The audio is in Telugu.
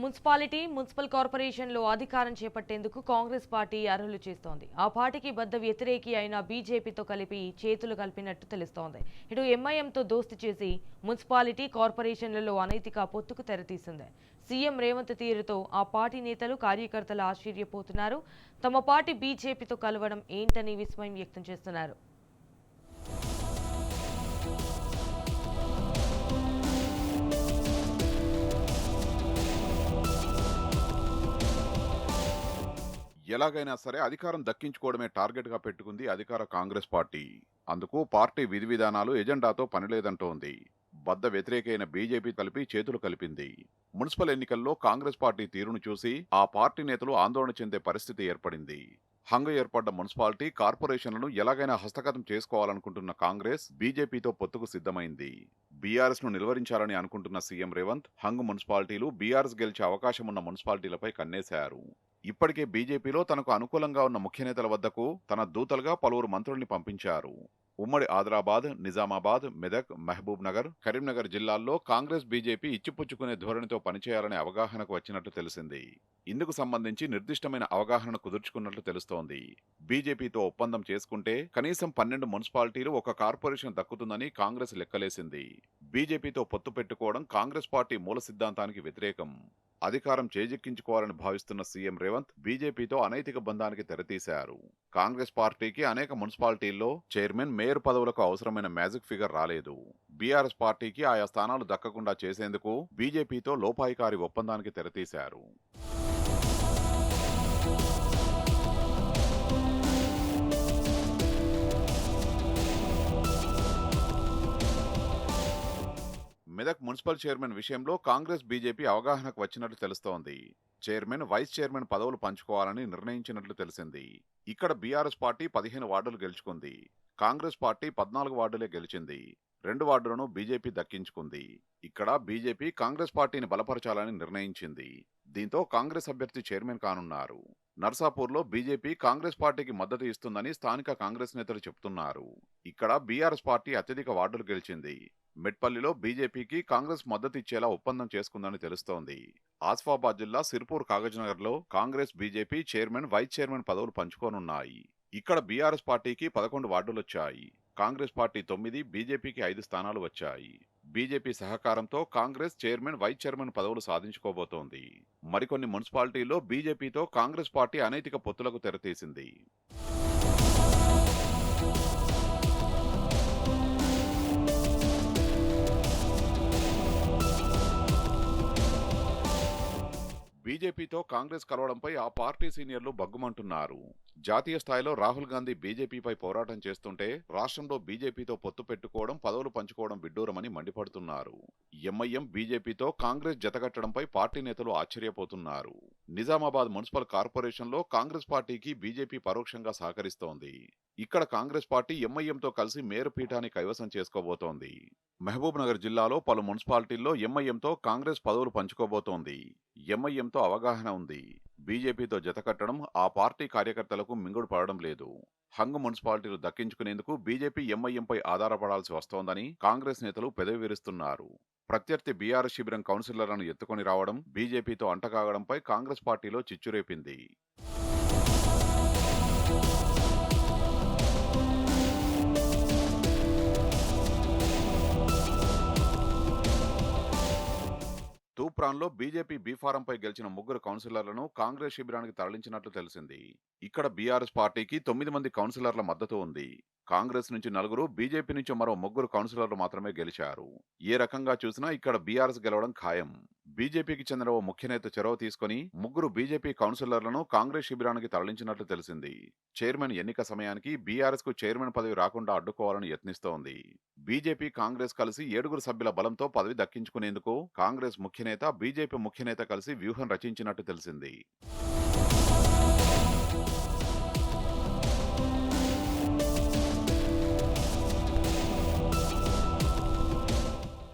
మున్సిపల్ కార్పొరేషన్లో అధికారం చేపట్టేందుకు కాంగ్రెస్ పార్టీ అర్హులు చేస్తోంది. ఆ పార్టీకి బద్ద వ్యతిరేకి అయిన బీజేపీతో కలిపి చేతులు కలిపినట్టు తెలుస్తోంది. ఇటు ఎంఐఎంతో దోస్తీ చేసి మున్సిపాలిటీ కార్పొరేషన్లలో అనైతిక పొత్తుకు తెరతీసింది. సీఎం రేవంత్ తీరుతో ఆ పార్టీ నేతలు కార్యకర్తలు ఆశ్చర్యపోతున్నారు. తమ పార్టీ బీజేపీతో కలవడం ఏంటని విస్మయం వ్యక్తం చేస్తున్నారు. ఎలాగైనా సరే అధికారం దక్కించుకోవడమే టార్గెట్గా పెట్టుకుంది అధికార కాంగ్రెస్ పార్టీ. అందుకు పార్టీ విధి విధానాలు ఎజెండాతో పనిలేదంటోంది. బద్ద వ్యతిరేకైన బీజేపీ కలిపి చేతులు కలిపింది. మున్సిపల్ ఎన్నికల్లో కాంగ్రెస్ పార్టీ తీరును చూసి ఆ పార్టీ నేతలు ఆందోళన చెందే పరిస్థితి ఏర్పడింది. హంగ ఏర్పడ్డ మున్సిపాలిటీ కార్పొరేషన్లను ఎలాగైనా హస్తగతం చేసుకోవాలనుకుంటున్న కాంగ్రెస్ బీజేపీతో పొత్తుకు సిద్ధమైంది. బీఆర్ఎస్ ను నిలువరించాలని అనుకుంటున్న సీఎం రేవంత్ హంగ్ మున్సిపాలిటీలు బీఆర్ఎస్ గెలిచే అవకాశం ఉన్న మున్సిపాలిటీలపై కన్నేశారు. ఇప్పటికే బీజేపీలో తనకు అనుకూలంగా ఉన్న ముఖ్య నేతల వద్దకు తన దూతలుగా పలువురు మంత్రుల్ని పంపించారు. ఉమ్మడి ఆదిలాబాద్, నిజామాబాద్, మెదక్, మహబూబ్ నగర్, కరీంనగర్ జిల్లాల్లో కాంగ్రెస్ బీజేపీ ఇచ్చిపుచ్చుకునే ధోరణితో పనిచేయాలనే అవగాహనకు వచ్చినట్లు తెలిసింది. ఇందుకు సంబంధించి నిర్దిష్టమైన అవగాహన కుదుర్చుకున్నట్లు తెలుస్తోంది. బీజేపీతో ఒప్పందం చేసుకుంటే కనీసం 12 మున్సిపాలిటీలు ఒక కార్పొరేషన్ దక్కుతుందని కాంగ్రెస్ లెక్కలేసింది. బీజేపీతో పొత్తు పెట్టుకోవడం కాంగ్రెస్ పార్టీ మూల సిద్ధాంతానికి వ్యతిరేకం. అధికారం చేజిక్కించుకోవాలని భావిస్తున్న సీఎం రేవంత్ బీజేపీతో అనైతిక బంధానికి తెరతీశారు. కాంగ్రెస్ పార్టీకి అనేక మున్సిపాలిటీల్లో చైర్మన్, మేయర్ పదవులకు అవసరమైన మ్యాజిక్ ఫిగర్ రాలేదు. బీఆర్ఎస్ పార్టీకి ఆయా స్థానాలు దక్కకుండా చేసేందుకు బీజేపీతో లోపాయికారి ఒప్పందానికి తెరతీశారు. మెదక్ మున్సిపల్ చైర్మన్ విషయంలో కాంగ్రెస్ బీజేపీ అవగాహనకు వచ్చినట్లు తెలుస్తోంది. చైర్మన్, వైస్ చైర్మన్ పదవులు పంచుకోవాలని నిర్ణయించినట్లు తెలిసింది. ఇక్కడ బీఆర్ఎస్ పార్టీ 15 వార్డులు గెలుచుకుంది. కాంగ్రెస్ పార్టీ 14 వార్డులే గెలిచింది. 2 వార్డులను బీజేపీ దక్కించుకుంది. ఇక్కడ బీజేపీ కాంగ్రెస్ పార్టీని బలపరచాలని నిర్ణయించింది. దీంతో కాంగ్రెస్ అభ్యర్థి చైర్మన్ కానున్నారు. నర్సాపూర్లో బీజేపీ కాంగ్రెస్ పార్టీకి మద్దతు ఇస్తుందని స్థానిక కాంగ్రెస్ నేతలు చెబుతున్నారు. ఇక్కడ బీఆర్ఎస్ పార్టీ అత్యధిక వార్డులు గెలిచింది. మెట్పల్లిలో బీజేపీకి కాంగ్రెస్ మద్దతు ఇచ్చేలా ఒప్పందం చేసుకుందని తెలుస్తోంది. ఆసిఫాబాద్ జిల్లా సిర్పూర్ కాగజ్నగర్ లో Congress BJP chairman, vice chairman పదవులు పంచుకోనున్నాయి. ఇక్కడ బీఆర్ఎస్ పార్టీకి 11 వార్డులొచ్చాయి. కాంగ్రెస్ పార్టీ 9, బీజేపీకి 5 స్థానాలు వచ్చాయి. బీజేపీ సహకారంతో కాంగ్రెస్ చైర్మన్, వైస్ చైర్మన్ పదవులు సాధించుకోబోతోంది. మరికొన్ని మున్సిపాలిటీల్లో బీజేపీతో కాంగ్రెస్ పార్టీ అనైతిక పొత్తులకు తెరతీసింది. బీజేపీతో కాంగ్రెస్ కలవడంపై ఆ పార్టీ సీనియర్లు బగ్గుమంటున్నారు. జాతీయ స్థాయిలో రాహుల్ గాంధీ బీజేపీపై పోరాటం చేస్తుంటే రాష్ట్రంలో బీజేపీతో పొత్తు పెట్టుకోవడం, పదవులు పంచుకోవడం విడ్డూరమని మండిపడుతున్నారు. ఎంఐఎం బీజేపీతో కాంగ్రెస్ జతకట్టడంపై పార్టీ నేతలు ఆశ్చర్యపోతున్నారు. నిజామాబాద్ మున్సిపల్ కార్పొరేషన్లో కాంగ్రెస్ పార్టీకి బీజేపీ పరోక్షంగా సహకరిస్తోంది. ఇక్కడ కాంగ్రెస్ పార్టీ ఎంఐఎంతో కలిసి మేయర్ పీఠాన్ని కైవసం చేసుకోబోతోంది. మహబూబ్ నగర్ జిల్లాలో పలు మున్సిపాలిటీల్లో ఎంఐఎంతో కాంగ్రెస్ పదవులు పంచుకోబోతోంది. ఎంఐఎంతో అవగాహన ఉంది. బీజేపీతో జతకట్టడం ఆ పార్టీ కార్యకర్తలకు మింగుడు పడడం లేదు. హంగ్ మున్సిపాలిటీలు దక్కించుకునేందుకు బీజేపీ ఎంఐఎంపై ఆధారపడాల్సి వస్తోందని కాంగ్రెస్ నేతలు పెదవి విరుస్తున్నారు. ప్రత్యర్థి బీఆర్ఎస్ శిబిరం కౌన్సిలర్లను ఎత్తుకొని రావడం, బీజేపీతో అంటకాగడంపై కాంగ్రెస్ పార్టీలో చిచ్చురేపింది. తూప్రాన్లో బీజేపీ బీఫారంపై గెలిచిన 3 కౌన్సిలర్లను కాంగ్రెస్ శిబిరానికి తరలించినట్లు తెలిసింది. ఇక్కడ బీఆర్ఎస్ పార్టీకి 9 మంది కౌన్సిలర్ల మద్దతు ఉంది. కాంగ్రెస్ నుంచి 4, బీజేపీ నుంచి మరో 3 కౌన్సిలర్లు మాత్రమే గెలిచారు. ఏ రకంగా చూసినా ఇక్కడ బీఆర్ఎస్ గెలవడం ఖాయం. బీజేపీకి చెందిన ఓ ముఖ్య నేత చొరవ తీసుకుని 3 బీజేపీ కౌన్సిలర్లను కాంగ్రెస్ శిబిరానికి తరలించినట్లు తెలిసింది. చైర్మన్ ఎన్నిక సమయానికి బీఆర్ఎస్ కు చైర్మన్ పదవి రాకుండా అడ్డుకోవాలని యత్నిస్తోంది. బీజేపీ, కాంగ్రెస్ కలిసి 7 సభ్యుల బలంతో పదవి దక్కించుకునేందుకు కాంగ్రెస్ ముఖ్య నేత, బీజేపీ ముఖ్య నేత కలిసి వ్యూహం రచించినట్టు తెలిసింది.